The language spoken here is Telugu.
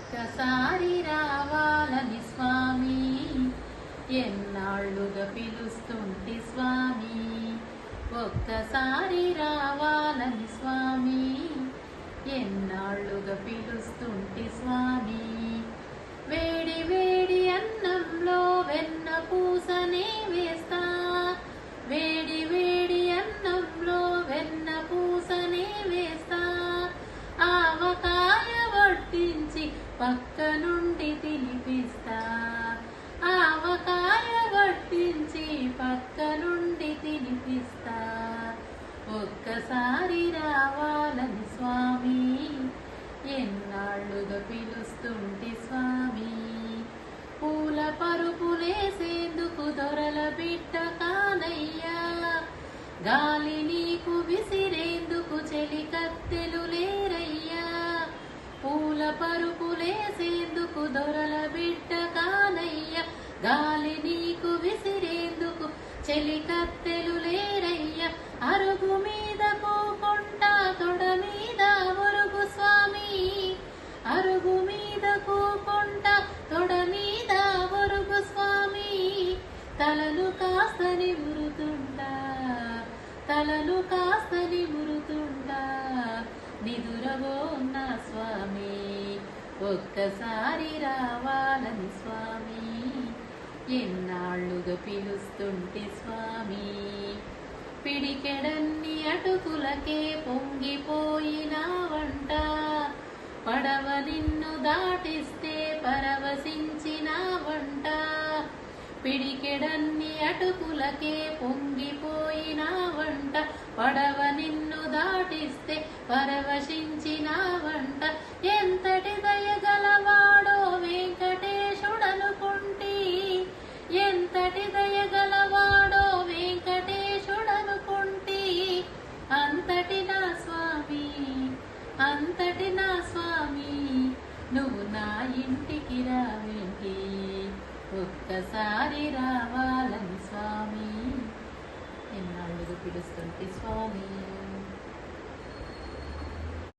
ఒక్కసారి రావాలని స్వామి, ఎన్నాళ్ళుగా పిలుస్తుంటి స్వామి. ఒక్కసారి రావాలని స్వామి, ఎన్నాళ్ళుగా పిలుస్తుంటి స్వామి. వేడి వేడి అన్నంలో వెన్న పూసనే వేస్తా, వేడి వేడి అన్నంలో వెన్న పూసనే వేస్తా. ఆవకాయ వడ్డించి పక్క నుండి తినిపిస్తా, ఆవకాయ వడ్డించి పక్క నుండి తినిపిస్తా. ఒక్కసారి రావాలని స్వామి, ఎన్నాళ్ళుగా పిలుస్తుంటి స్వామి. పూల పరుపులేసేందుకు దొరల బిడ్డ కానయ్యా, గాలి నీకు విసిరేందుకు చెలికత్తెలు లేరయ్యా. పూల పరుపులేసేందుకు దొరల బిడ్డ కానయ్యా, గాలి నీకు విసిరేందుకు చెలికత్తెలు లేరయ్యా. అరుగు మీద కూకుంటా తొడ మీద ఒరుగు స్వామి, అరుగు మీద కూకుంటా తొడ మీద ఒరుగు స్వామి. తలలు కాస్త నిమురుతుంటా, తలలు కాస్త నిమురుతుంటా, నిదురవో నా స్వామి. ఒక్కసారి రావాలని స్వామి, ఎన్నాళ్ళుగా పిలుస్తుంటి స్వామి. పిడికెడన్ని అటుకులకే పొంగిపోయిన వంట, పడవ నిన్ను దాటిస్తే పరవశించిన వంట. పిడికెడన్ని అటుకులకే పొంగిపోయిన వంట, పడవ నిన్ను దాటిస్తే పరవశించిన వంట. ఎంతటి దయగలవాడో వెంకటేశుడనుకుంటి, ఎంతటి దయగలవాడో వెంకటేశుడనుకుంటి. అంతటి నా స్వామి, అంతటి నా స్వామి, నువ్వు నా ఇంటికి రావేంటి. ఒక్కసారి రావాలని స్వామి, ఎన్నాళ్ళుగా పిలుస్తుంటి స్వామి.